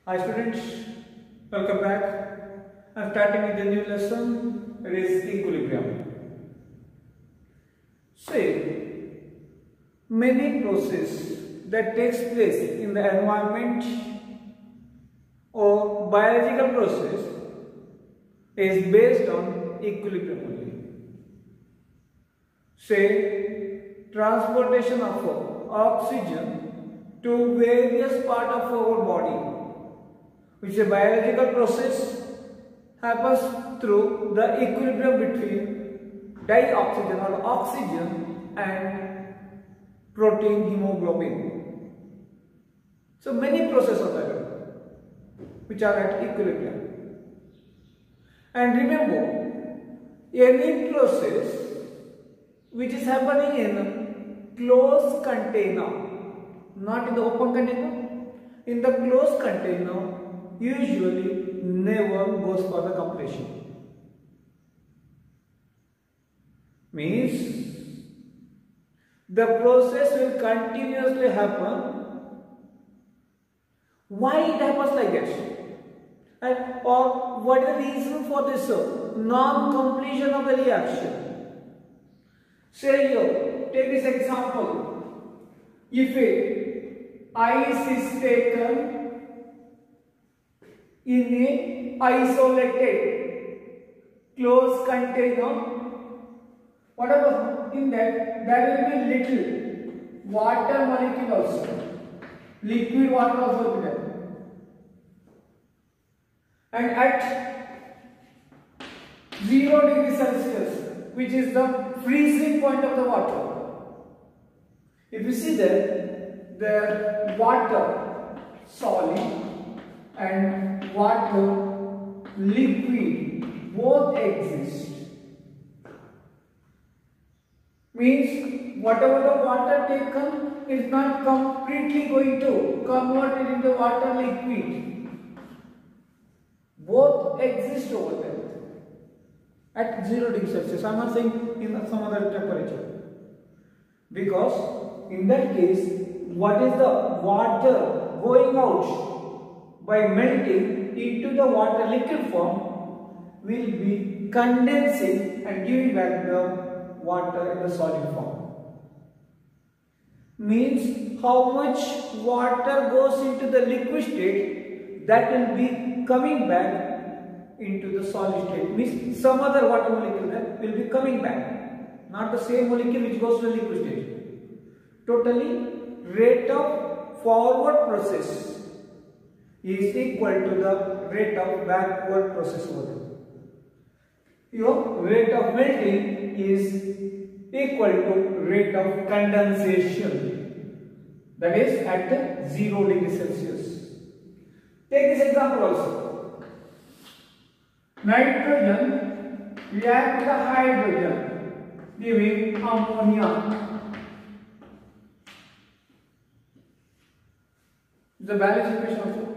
Hi students, welcome back. I am starting with a new lesson. It is equilibrium. Say, many process that takes place in the environment or biological process is based on equilibrium only. Say, transportation of oxygen to various parts of our body, which is a biological process, happens through the equilibrium between dioxygen or oxygen and protein hemoglobin. So many processes are there which are at equilibrium. And remember, any process which is happening in a closed container, not in the open container, in the closed container usually never goes for the completion. Means the process will continuously happen. Why it happens like that? Or what is the reason for this non-completion of the reaction? Say here, take this example. If ice is taken in a isolated closed container, whatever in that, there will be little water molecule also, liquid water also will be there. And at 0 degrees Celsius, which is the freezing point of the water, if you see that the water solid and water liquid both exist, means whatever the water taken is not completely going to convert it into water liquid. Both exist over there at 0 degrees Celsius. I am not saying in some other temperature, because in that case, what is the water going out by melting into the water liquid form will be condensing and giving back the water in the solid form. Means how much water goes into the liquid state, that will be coming back into the solid state. Means some other water molecule that will be coming back, not the same molecule which goes to the liquid state. Totally, rate of forward process is equal to the rate of backward process over there. Your rate of melting is equal to rate of condensation, that is at 0 degrees Celsius. Take this example also. Nitrogen reacts with the hydrogen, giving ammonia. The balance equation also.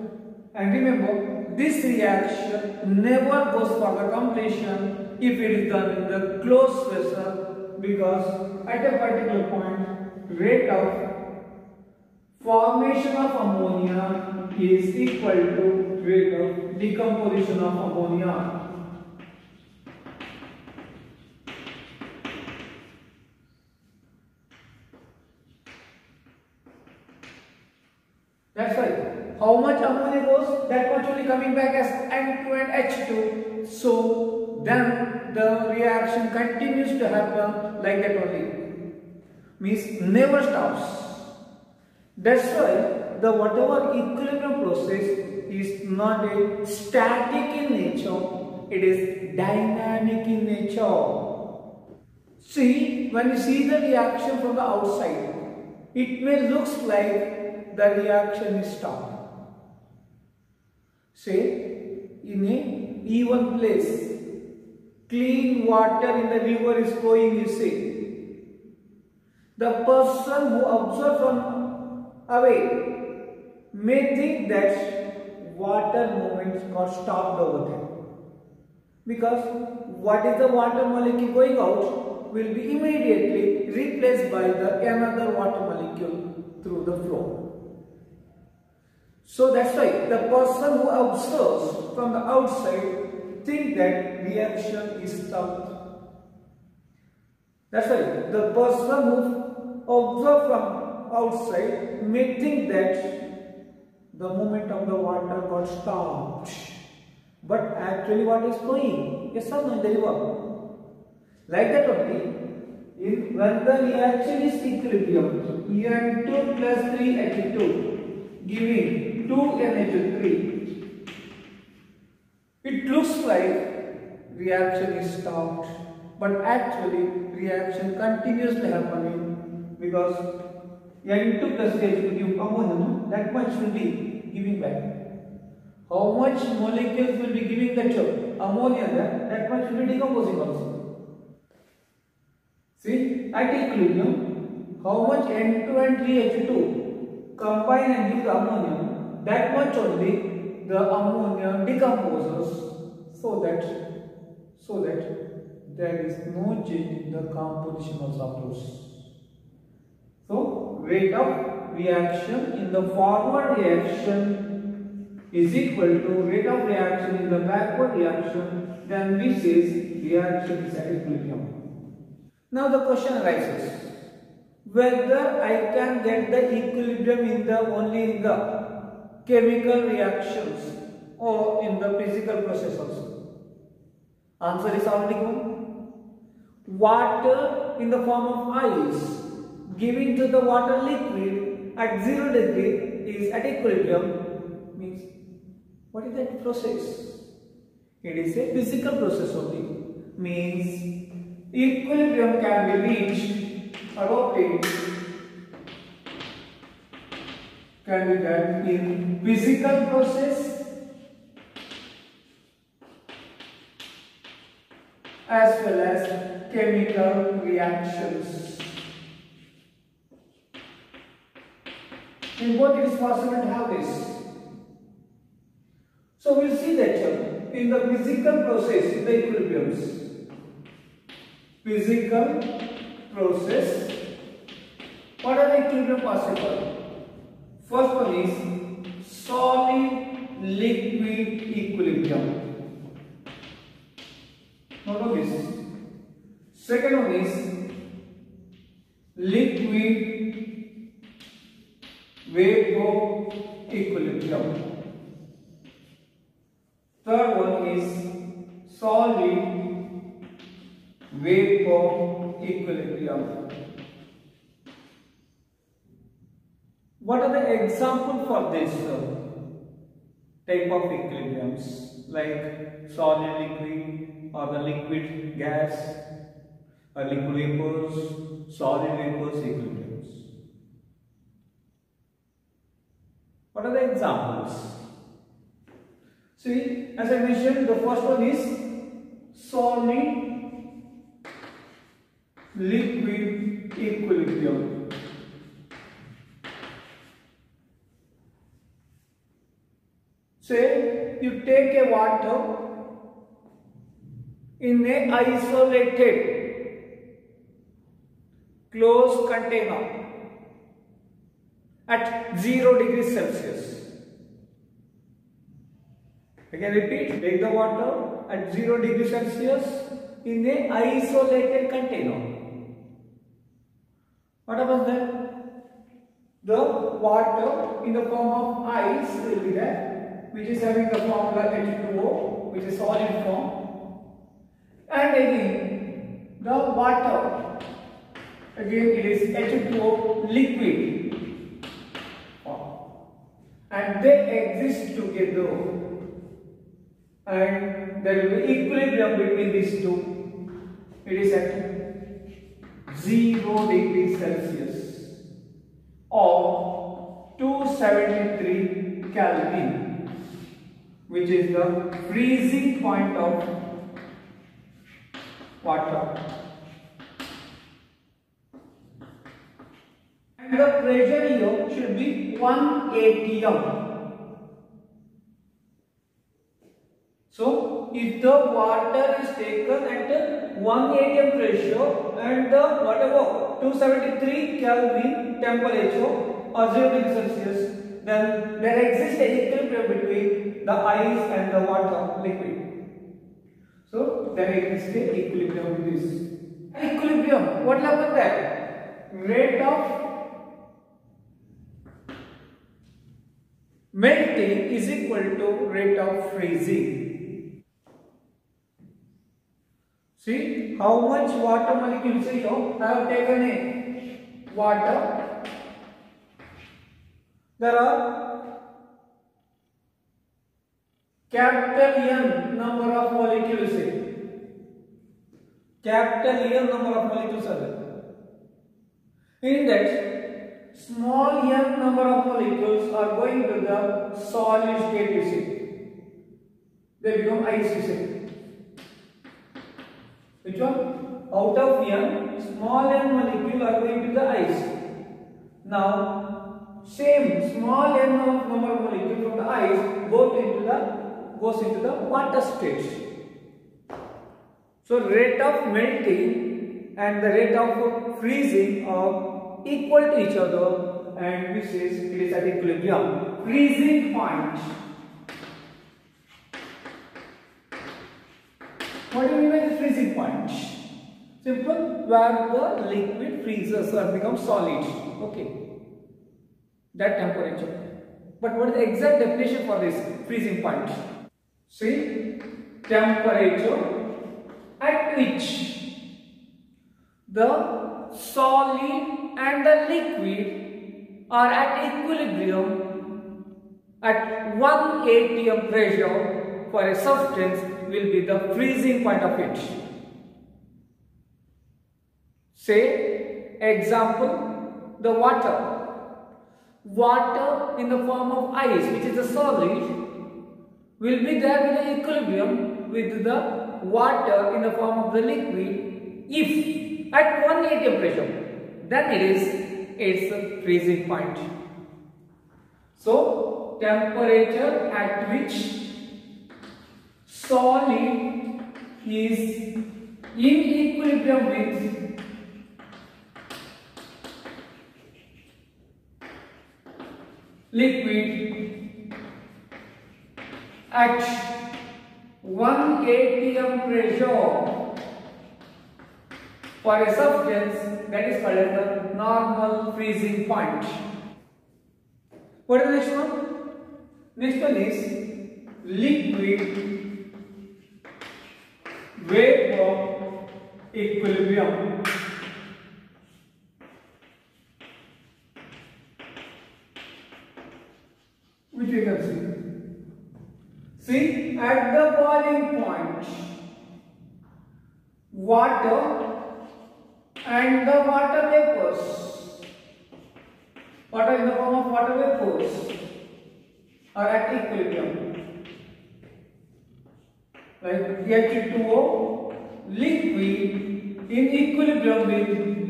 And remember, this reaction never goes for the completion if it is done in the closed vessel, because at a particular point, rate of formation of ammonia is equal to rate of decomposition of ammonia. That's why how much ammonia goes, that much only coming back as N2 and H2. So then the reaction continues to happen like that only. Means never stops. That's why the whatever equilibrium process is not a static in nature, it is dynamic in nature. See, when you see the reaction from the outside, it may look like the reaction is stopped. Say, in a even place, clean water in the river is flowing, you see. The person who observes from away may think that water movements got stopped over there, because what is the water molecule going out will be immediately replaced by the another water molecule through the flow. So that's why the person who observes from the outside think that reaction is stopped. That's why the person who observes from outside may think that the movement of the water got stopped. But actually what is flowing? Yes or no in the river? Like that only, when the reaction is equilibrium, En2 plus 3H2 giving 2NH3, it looks like reaction is stopped, but actually reaction continuously happening because N2 plus 3H2 give ammonia, that much will be giving back. How much molecules will be giving that ammonia there, that much will be decomposing also. See, at equilibrium, how much N2 and 3H2 combine and give the ammonia, that much only the ammonia decomposes so that there is no change in the composition of substance. So, rate of reaction in the forward reaction is equal to rate of reaction in the backward reaction, then we say reaction is at equilibrium. Now the question arises, whether I can get the equilibrium only in the chemical reactions or in the physical process also. Answer is already given. Water in the form of ice giving to the water liquid at 0 degree is at equilibrium. Means what is that process? It is a physical process only. Means equilibrium can be reached or obtained, can be done in physical process as well as chemical reactions. In both it is possible to have this. So we will see that in the physical process, in the equilibriums, physical process, what are the equilibrium possible? First one is solid liquid equilibrium. Note this. Second one is liquid vapor equilibrium. Third one is solid vapor equilibrium. What are the examples for this type of equilibriums, like solid liquid or the liquid gas or liquid vapors, solid vapors equilibriums? What are the examples? See, as I mentioned, the first one is solid liquid equilibrium. Say you take a water in a isolated closed container at 0 degrees Celsius. I can repeat, take the water at 0 degrees Celsius in a isolated container. What happens then? The water in the form of ice will be there, which is having the formula H2O, which is solid form. And again, the water, again it is H2O liquid. And they exist together. And there will be equilibrium between these two. It is at 0 degrees Celsius or 273 Kelvin, which is the freezing point of water. And the pressure here should be 1 atm. So, if the water is taken at 1 atm pressure and the whatever 273 Kelvin temperature or 0 degrees Celsius, then there exists an equilibrium between the ice and the water liquid. So there exists an equilibrium with this. Equilibrium, what level that? Rate of melting is equal to rate of freezing. See how much water molecules here I have taken in water. There are capital N number of molecules here. Capital N number of molecules are there. In that, small n number of molecules are going to the solid state, you see. They become ice, you see. Which one? Out of n, small n molecule are going to the ice. Now, same small n number of molecule from the ice goes into the water state. So rate of melting and the rate of freezing are equal to each other, and it is at equilibrium. Freezing point. What do you mean by the freezing point? Simple, where the liquid freezes or becomes solid. Okay. That temperature. But what is the exact definition for this freezing point? See, temperature at which the solid and the liquid are at equilibrium at 1 atm pressure for a substance will be the freezing point of it. Say, example, the water. Water in the form of ice, which is a solid, will be there in the equilibrium with the water in the form of the liquid if at 1 atm pressure, then it is its freezing point. So temperature at which solid is in equilibrium with liquid at 1 atm pressure for a substance, that is called as the normal freezing point. What is the next one? Next one is liquid vapor equilibrium. Which we can see. See, at the boiling point, water and the water vapors, water in the form of water vapors, are at equilibrium. Like H2O, liquid in equilibrium with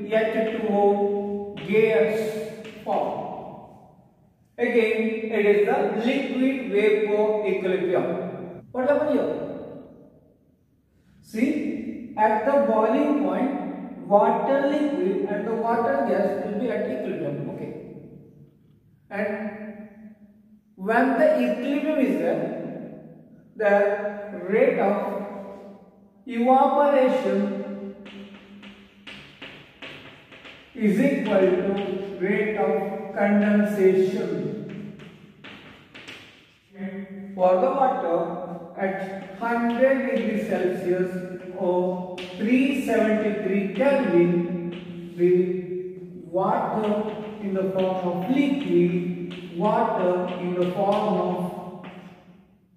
H2O gas form. Again, it is the liquid vapor equilibrium. What happened here? See, at the boiling point, water liquid and the water gas will be at equilibrium. Okay. And when the equilibrium is there, the rate of evaporation is equal to rate of condensation. For the water at 100 degrees Celsius or 373 Kelvin, with water in the form of liquid, water in the form of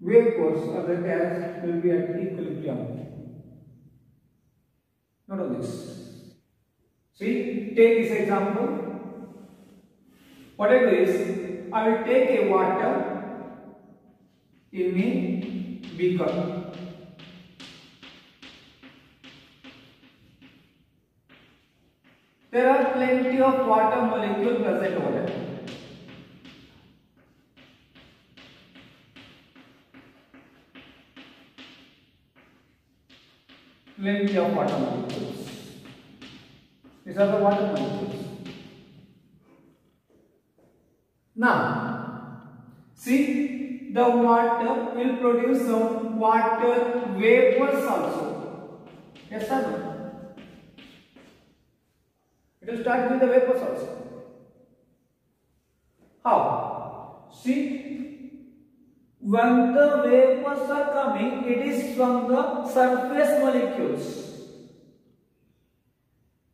vapors or the gas will be at equilibrium. Note this. See, take this example. What I do is, I will take a water in a beaker. There are plenty of water molecules present over there. Plenty of water molecules. These are the water molecules. Now, the water will produce some water vapors also. Yes or no? It will start with the vapors also. How? See, when the vapors are coming, it is from the surface molecules.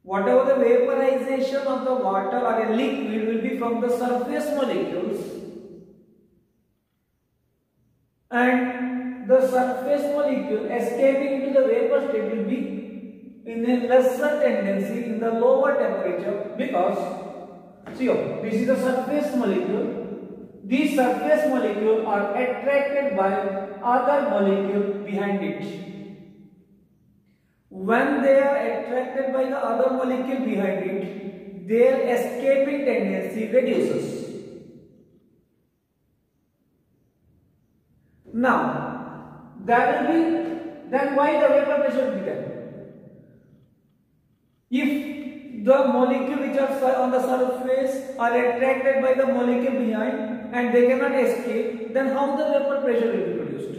Whatever the vaporization of the water or a liquid will be from the surface molecules, and the surface molecule escaping into the vapor state will be in a lesser tendency in the lower temperature, because see, this is the surface molecule. These surface molecules are attracted by other molecule behind it. When they are attracted by the other molecule behind it, their escaping tendency reduces. Now, that will be, then why the vapor pressure will be there? If the molecule which are on the surface are attracted by the molecule behind and they cannot escape, then how the vapor pressure will be produced?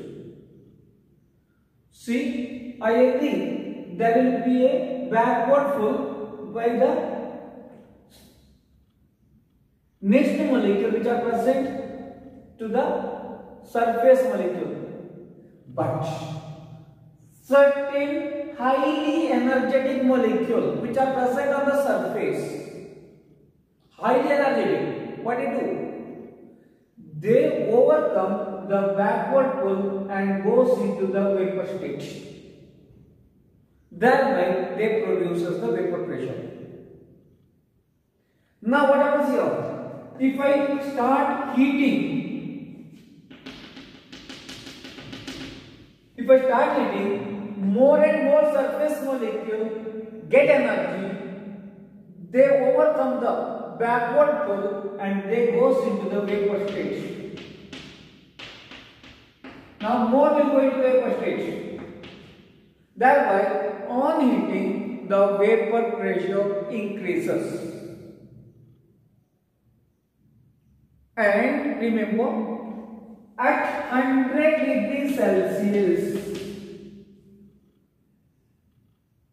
See, I agree. There will be a backward flow by the next molecule which are present to the surface molecule, but certain highly energetic molecule which are present on the surface, highly energetic, what they do? They overcome the backward pull and goes into the vapor state. Thereby they produces the vapor pressure. Now what happens here? If I start heating, more and more surface molecule get energy, they overcome the backward pull and they goes into the vapor state. Now more will go into vapor state. Thereby, on heating, the vapor pressure increases. And remember, at 100 degrees Celsius,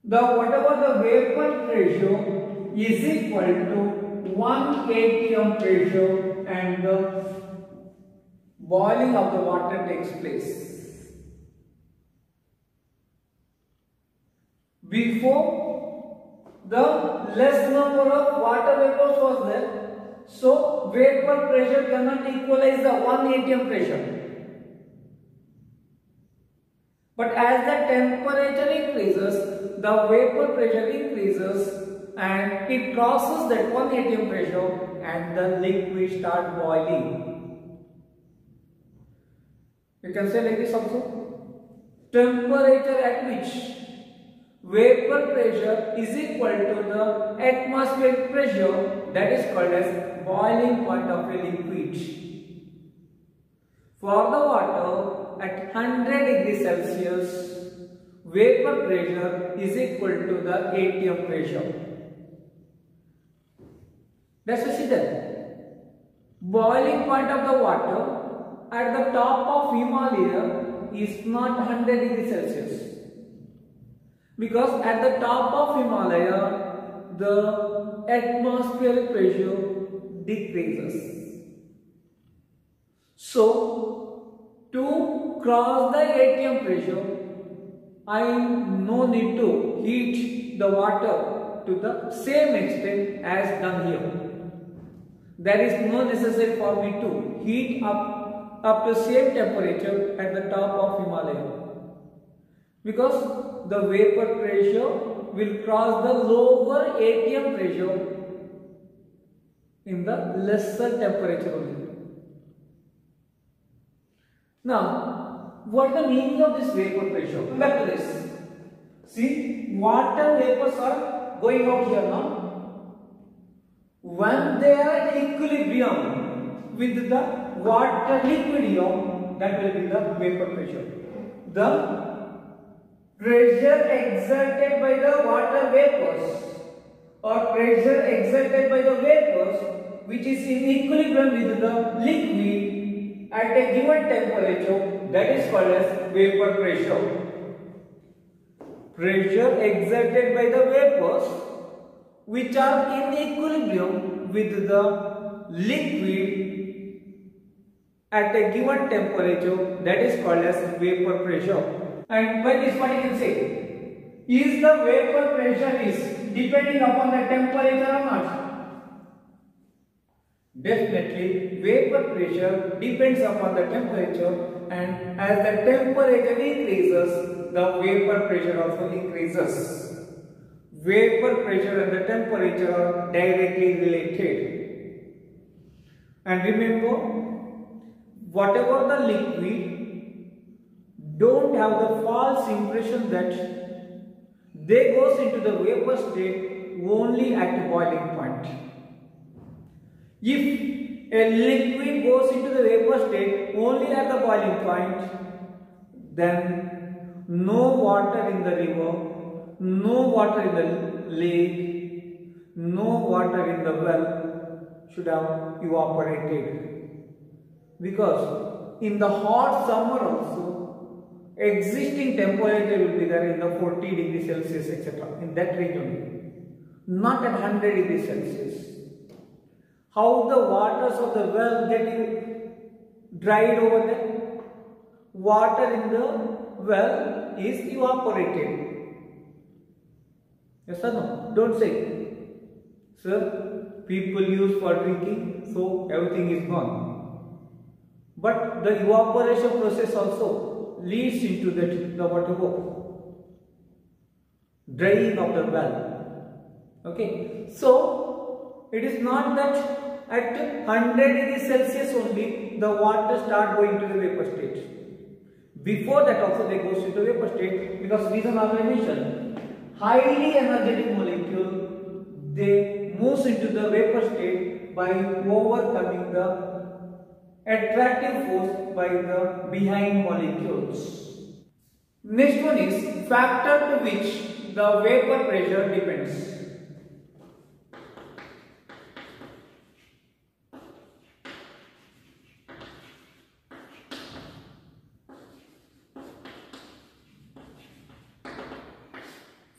whatever the vapor pressure is equal to 1 atm pressure, and the boiling of the water takes place. Before, the less number of water vapors was there, so vapor pressure cannot equalize the 1 atm pressure. But as the temperature increases, the vapor pressure increases and it crosses that 1 atm pressure and the liquid start boiling. You can say like this also. Temperature at which vapor pressure is equal to the atmospheric pressure, that is called as boiling point of a liquid. For the water at 100 degrees Celsius, vapor pressure is equal to the atm pressure. That's why see that boiling point of the water at the top of Himalaya is not 100 degrees Celsius. Because at the top of Himalaya, the atmospheric pressure decreases. So, to cross the atm pressure, I no need to heat the water to the same extent as done here. There is no necessary for me to heat up to same temperature at the top of Himalaya. Because the vapor pressure will cross the lower atm pressure in the lesser temperature only. Now, what is the meaning of this vapor pressure? Come back to this. See, water vapors are going out here now. When they are at equilibrium with the water liquidium, that will be the vapor pressure. The pressure exerted by the water vapors or pressure exerted by the vapors which is in equilibrium with the liquid at a given temperature, that is called as vapor pressure. Pressure exerted by the vapors which are in equilibrium with the liquid at a given temperature, that is called as vapor pressure. And by this one you can say, is the vapor pressure is depending upon the temperature or not? Definitely vapor pressure depends upon the temperature, and as the temperature increases, the vapor pressure also increases. Vapor pressure and the temperature are directly related. And remember, whatever the liquid don't have the false impression that they goes into the vapor state only at boiling point. If a liquid goes into the vapor state only at the boiling point, then no water in the river, no water in the lake, no water in the well should have evaporated. Because in the hot summer also, existing temperature will be there in the 40 degrees Celsius, etc. in that range only, not at 100 degrees Celsius. How the waters of the well get dried over there? Water in the well is evaporated. Yes or no? Don't say, sir, people use for drinking, so everything is gone. But the evaporation process also leads into the water drying of the well. Okay, so it is not that at 100 degrees Celsius only the water start going to the vapor state. Before that also they goes into vapor state, because reason already mentioned, highly energetic molecule, they moves into the vapor state by overcoming the attractive force by the behind molecules. Next one is factor to which the vapor pressure depends.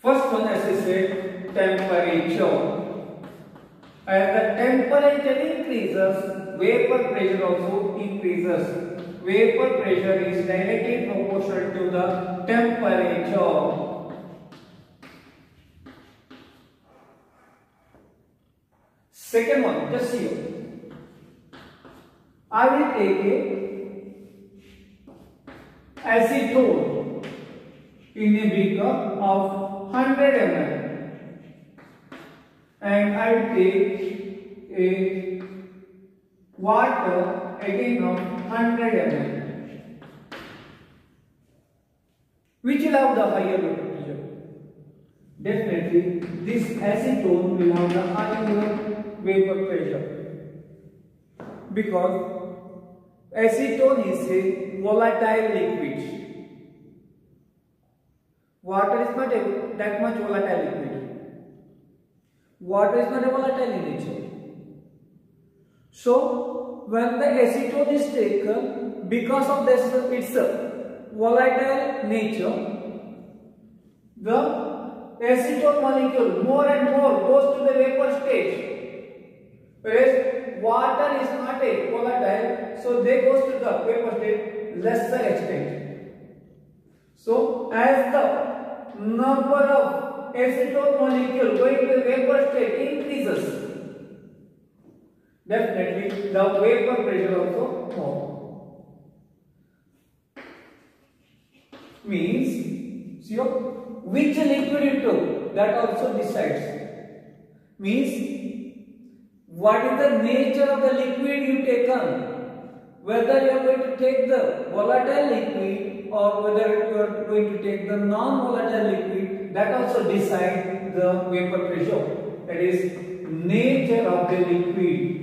First one, as I said, temperature. As the temperature increases, vapor pressure also increases. Vapor pressure is directly proportional to the temperature. Second one, just here. I will take a acetone in a beaker of 100 ml, and I will take a water again of 100 ml. Which will have the higher vapor pressure? Definitely this acetone will have the higher vapor pressure, because acetone is a volatile liquid. Water is not that much volatile liquid. Water is not a volatile in nature. So when the acetone is taken, because of this its volatile nature, the acetone molecule more and more goes to the vapor state, whereas water is not a volatile, so they goes to the vapor state lesser extent. So as the number of acetone molecule going to the vapor state increases, definitely the vapor pressure also more. Means, see which liquid you took, that also decides. Means, what is the nature of the liquid you taken? Whether you are going to take the volatile liquid or whether you are going to take the non-volatile liquid, that also decides the vapor pressure. That is nature of the liquid.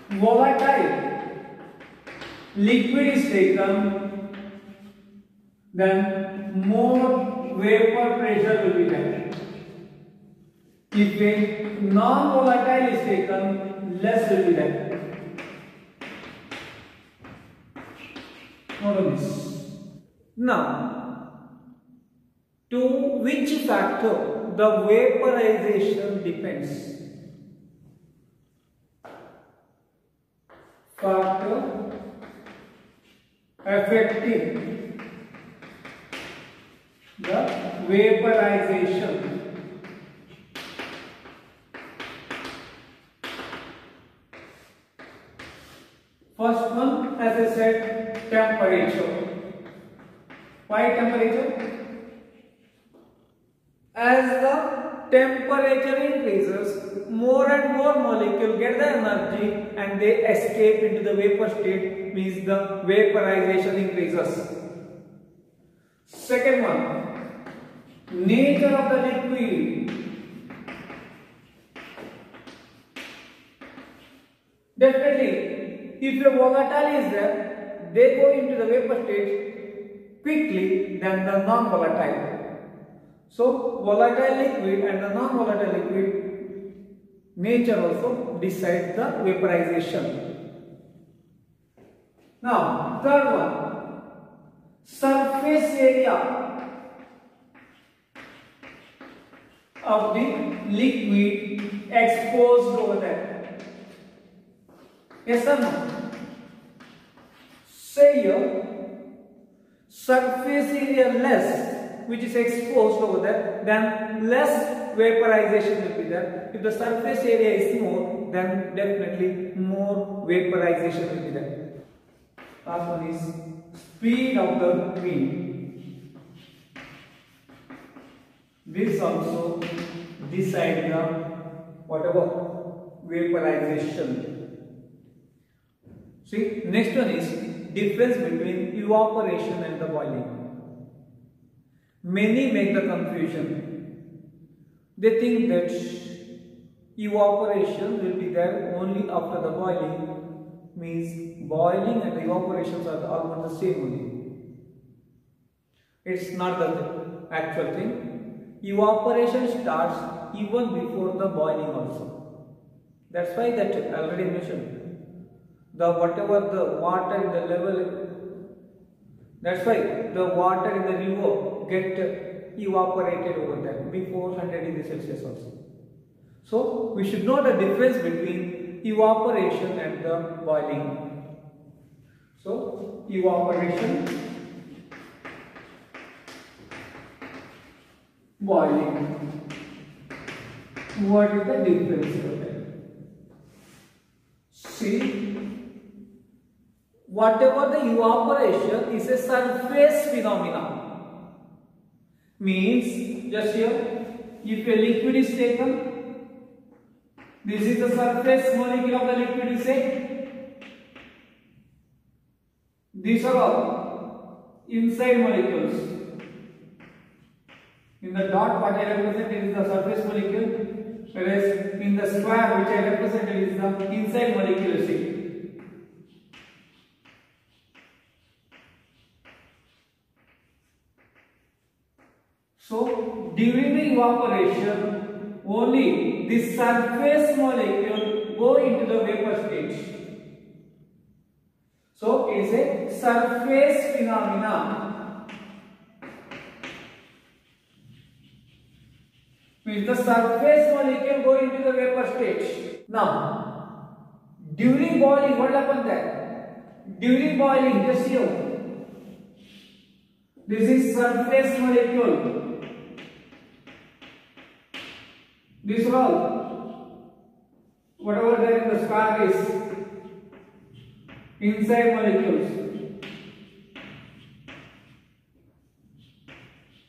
Volatile liquid is taken, then more vapor pressure will be there. If a non-volatile is taken, less will be there. Note this. Now, to which factor the vaporization depends? Factor affecting the vaporization. First one, as I said, temperature. Why temperature? As the temperature increases, more and more molecules get the energy and they escape into the vapor state, means the vaporization increases. Second one, nature of the liquid. Definitely, if a volatile is there, they go into the vapor state quickly than the non-volatile. So, volatile liquid and the non-volatile liquid, nature also decides the vaporization. Now, third one, surface area of the liquid exposed over there. Yes or no? Say here, surface area less, which is exposed over there, then less vaporization will be there. If the surface area is more, then definitely more vaporization will be there. Last one is speed of the wind. This also decides the whatever vaporization. See, next one is difference between evaporation and the boiling. Many make the confusion. They think that evaporation will be there only after the boiling, means boiling and evaporations are almost the same only. It's not the actual thing. Evaporation starts even before the boiling also. That's why that I already mentioned. The whatever the water in the level, that's why the water in the river get evaporated over there before 100 degrees Celsius also. So we should know the difference between evaporation and the boiling. So evaporation, boiling. What is the difference over there? See, whatever the evaporation is a surface phenomenon. Means, just here, if a liquid is taken, this is the surface molecule of the liquid is say. These are all inside molecules. In the dot what I represented is the surface molecule, whereas in the square which I represented is the inside molecule. See. So, during the evaporation, only the surface molecule go into the vapor stage. So, it is a surface phenomena. Means the surface molecule go into the vapor stage. Now, during boiling, what happened there? During boiling, just here, this is surface molecule. This is all, whatever there in the square is inside molecules.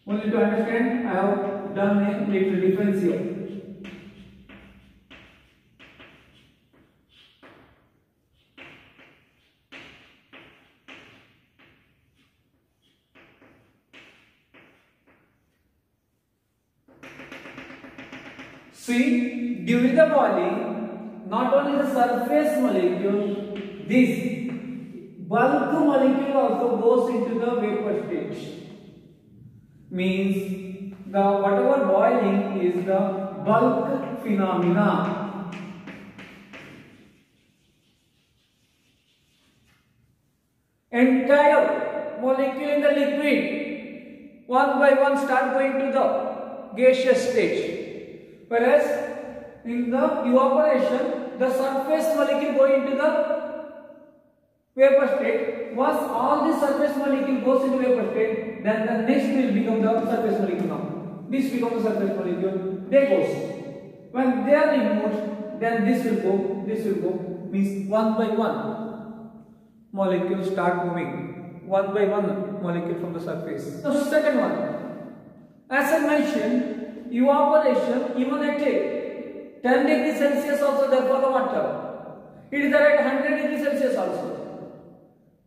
Only to understand, I have done a little difference here. See, during the boiling, not only the surface molecule, this bulk molecule also goes into the vapor stage. Means the whatever boiling is the bulk phenomena. Entire molecule in the liquid one by one start going to the gaseous stage, whereas in the evaporation the surface molecule go into the vapor state. Once all the surface molecule goes into vapor state, then the next will become the surface molecule. Now this becomes the surface molecule, they goes. When they are removed, then this will go, means one by one molecules start moving, one by one molecule from the surface. The second one, as I mentioned, evaporation even at 10 degrees Celsius also there for the water. It is there at 100 degrees Celsius also.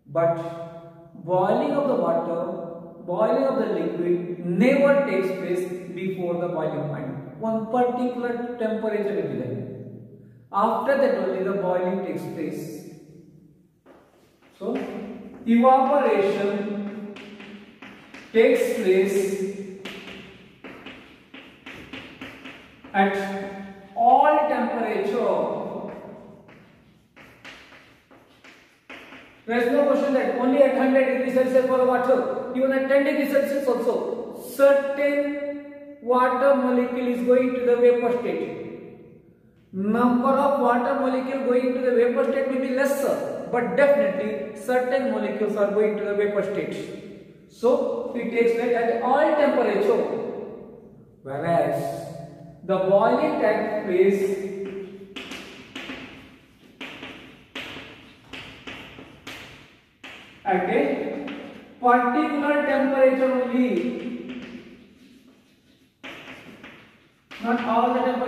But boiling of the water, boiling of the liquid never takes place before the boiling point. One particular temperature will be there. After that only the boiling takes place. So, evaporation takes place at all temperature. There is no question that only at 100 degrees Celsius for water, even at 10 degrees Celsius also, certain water molecule is going to the vapor state. Number of water molecule going to the vapor state may be lesser, but definitely certain molecules are going to the vapor state. So it takes place at all temperature, whereas the boiling takes place at a particular temperature only, not all the temperature.